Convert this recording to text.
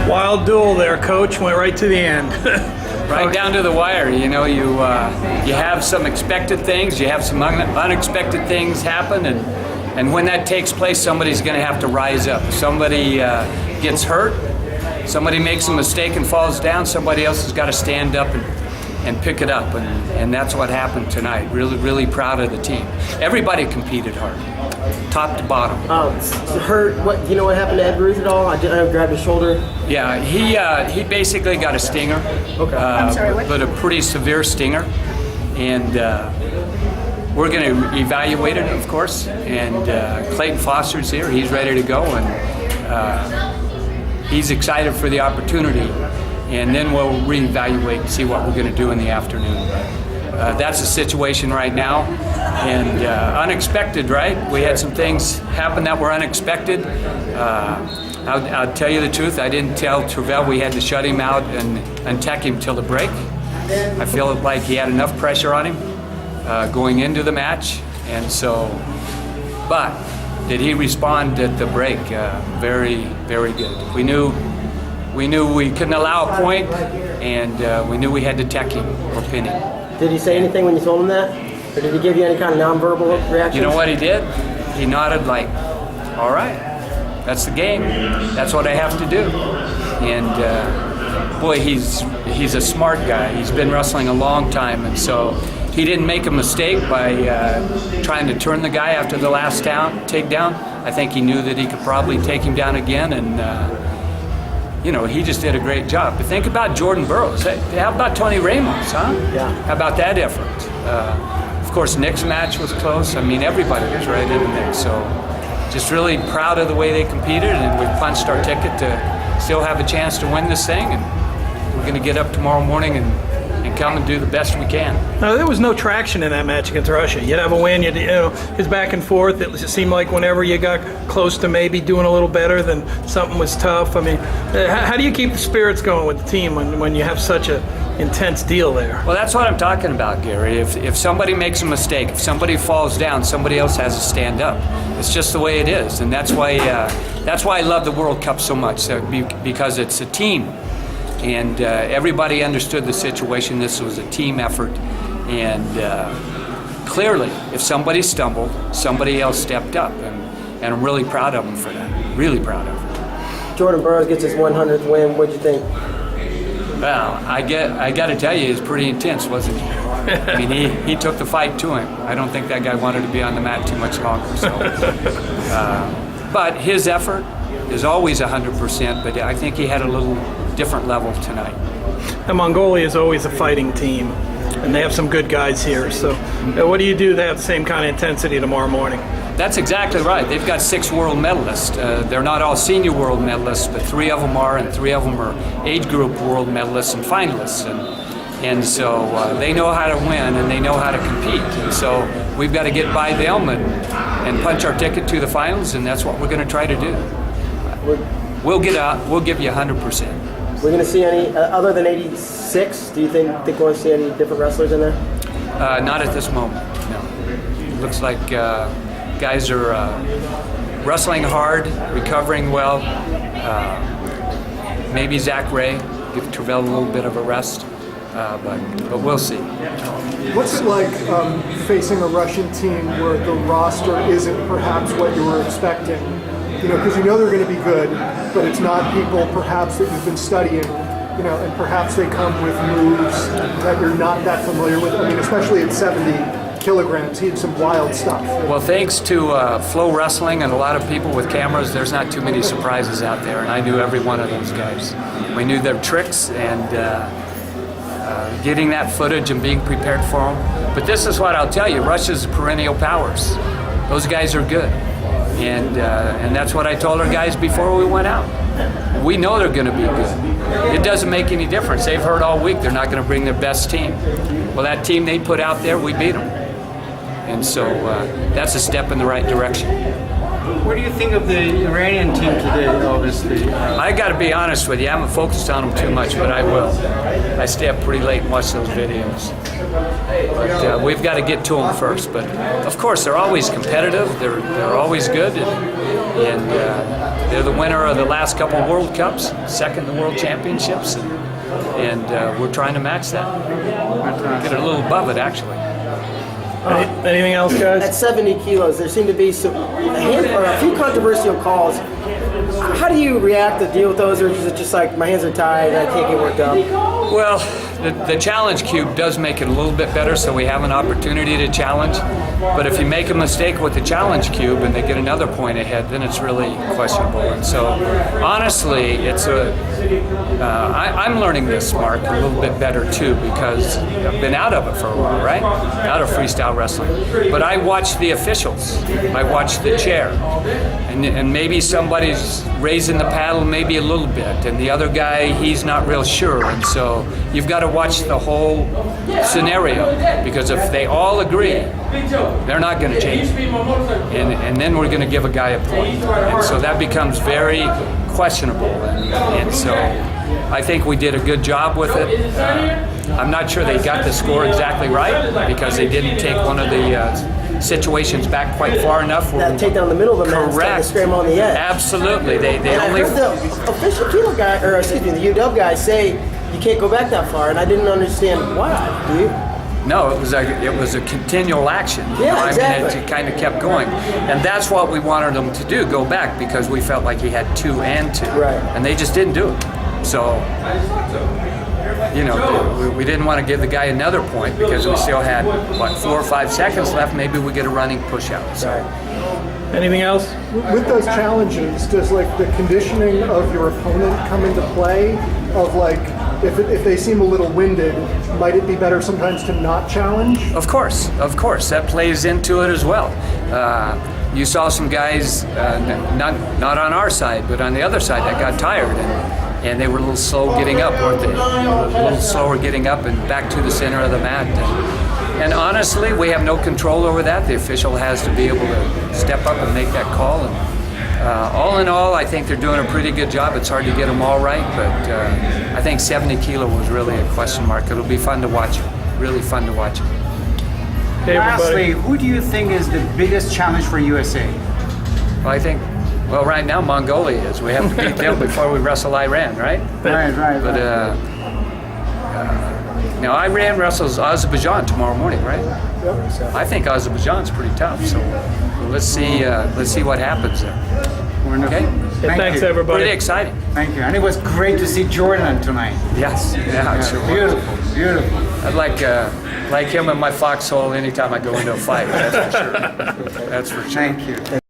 Wild duel there, Coach. Went right to the end. Right down to the wire. You know, you have some expected things, you have some unexpected things happen, and when that takes place, somebody's going to have to rise up. Somebody gets hurt, somebody makes a mistake and falls down, somebody else has got to stand up and pick it up, and that's what happened tonight. Really, really proud of the team. Everybody competed hard, top to bottom. Hurt? What? You know what happened to Ed Ruth at all? I grabbed his shoulder. Yeah, he basically got a stinger. Okay. I'm sorry, what? But a pretty severe stinger, and we're going to evaluate it, of course. And Clayton Foster's here; he's ready to go, and he's excited for the opportunity. And then we'll reevaluate and see what we're going to do in the afternoon. That's the situation right now, and unexpected, right? We had some things happen that were unexpected. I'll tell you the truth, I didn't tell Travell we had to shut him out and tech him till the break. I feel like he had enough pressure on him going into the match, and so, but did he respond at the break? Very, very good. We knew we couldn't allow a point, and we knew we had to tech him or pin him. Did he say anything when you told him that? Or did he give you any kind of nonverbal reaction? You know what he did? He nodded like, all right, that's the game. That's what I have to do. And boy, he's a smart guy. He's been wrestling a long time, and so he didn't make a mistake by trying to turn the guy after the last takedown. I think he knew that he could probably take him down again, and you know, he just did a great job. But think about Jordan Burroughs. How about Tony Ramos, huh? Yeah. How about that effort? Of course, Nick's match was close. I mean, everybody was right in the mix. So just really proud of the way they competed, and we punched our ticket to still have a chance to win this thing. And we're going to get up tomorrow morning and come and do the best we can. No, there was no traction in that match against Russia. You'd have a win, you know, it's back and forth. It seemed like whenever you got close to maybe doing a little better, then something was tough. I mean, how do you keep the spirits going with the team when you have such an intense deal there? Well, that's what I'm talking about, Gary. If somebody makes a mistake, if somebody falls down, somebody else has to stand up. It's just the way it is, and that's why I love the World Cup so much, because it's a team. And everybody understood the situation. This was a team effort. And clearly, if somebody stumbled, somebody else stepped up. And I'm really proud of them for that. Really proud of them. Jordan Burroughs gets his 100th win. What'd you think? Well, I got to tell you, it was pretty intense, wasn't he? I mean, he took the fight to him. I don't think that guy wanted to be on the mat too much longer. So, but his effort is always 100%, but I think he had a little different level tonight. And Mongolia is always a fighting team, and they have some good guys here. So what do you do to have the same kind of intensity tomorrow morning? That's exactly right. They've got 6 world medalists. They're not all senior world medalists, but 3 of them are, and 3 of them are age group world medalists and finalists. And so they know how to win, and they know how to compete. And so we've got to get by them and punch our ticket to the finals, and that's what we're going to try to do. We'll get out. We'll give you 100%. We're going to see any, other than 86, do you think we're going to see any different wrestlers in there? Not at this moment, no. It looks like guys are wrestling hard, recovering well. Maybe Zach Ray, give Travell a little bit of a rest, but we'll see. What's it like facing a Russian team where the roster isn't perhaps what you were expecting? You know, because you know they're going to be good, but it's not people perhaps that you've been studying, you know, and perhaps they come with moves that you're not that familiar with. I mean, especially at 70 kilograms, he had some wild stuff. Well, thanks to Flow Wrestling and a lot of people with cameras, there's not too many surprises out there, and I knew every one of those guys. We knew their tricks, and getting that footage and being prepared for them. But this is what I'll tell you, Russia's perennial powers. Those guys are good. And that's what I told our guys before we went out. We know they're going to be good. It doesn't make any difference. They've heard all week they're not going to bring their best team. Well, that team they put out there, we beat them. And so that's a step in the right direction. What do you think of the Iranian team today, obviously? I got to be honest with you, I haven't focused on them too much, but I will. I stay up pretty late and watch those videos. But we've got to get to them first. But of course, they're always competitive. They're always good, and they're the winner of the last couple of World Cups, second in the World Championships, and we're trying to match that. Get a little above it, actually. Anything else, guys? At 70 kilos, there seem to be a few controversial calls. How do you react to deal with those, or is it just like my hands are tied, I can't get worked up? Well, the challenge cube does make it a little bit better, so we have an opportunity to challenge. But if you make a mistake with the challenge cube and they get another point ahead, then it's really questionable. And so, honestly, it's I'm learning this, Mark, a little bit better too, because I've been out of it for a while, right? Out of freestyle wrestling. But I watch the officials. I watch the chair. And maybe somebody's raising the paddle maybe a little bit, and the other guy, he's not real sure. And so you've got to watch the whole scenario, because if they all agree, they're not going to change it. And then we're going to give a guy a point. And so that becomes very questionable. And so I think we did a good job with it. I'm not sure they got the score exactly right, because they didn't take one of the situations back quite far enough. That takedown in the middle of the mat instead of scramble on the edge. Absolutely. They And I only. heard the official kilo guy, or excuse me, the UW guy say you can't go back that far, and I didn't understand why. Do you? No, it was a continual action. Yeah, exactly. I mean, it kind of kept going, and that's what we wanted them to do, go back, because we felt like he had 2 and 2, Right. and they just didn't do it. So, we didn't want to give the guy another point, because we still had 4 or 5 seconds left. Maybe we get a running push out. So. Anything else? With those challenges, does like the conditioning of your opponent come into play? Of like, if they seem a little winded, might it be better sometimes to not challenge? Of course, that plays into it as well. You saw some guys, not on our side, but on the other side, that got tired, and they were a little slow getting up, weren't they? A little slower getting up and back to the center of the mat. And honestly, we have no control over that. The official has to be able to step up and make that call. And all in all, I think they're doing a pretty good job. It's hard to get them all right, but I think 70 kilo was really a question mark. It'll be fun to watch. Really fun to watch. Okay, Lastly, everybody. who do you think is the biggest challenge for USA? Well, I think, right now Mongolia is. We have to beat them before we wrestle Iran, right? Right. But now Iran wrestles Azerbaijan tomorrow morning, right? Yep. I think Azerbaijan's pretty tough. So let's see what happens there. Wonderful. Okay. Thanks, you. everybody. Pretty exciting. Thank you. And it was great to see Jordan tonight. Yes. Yeah. Sure was. Beautiful. I'd like him in my foxhole anytime I go into a fight. That's for sure. That's for sure. Thank you.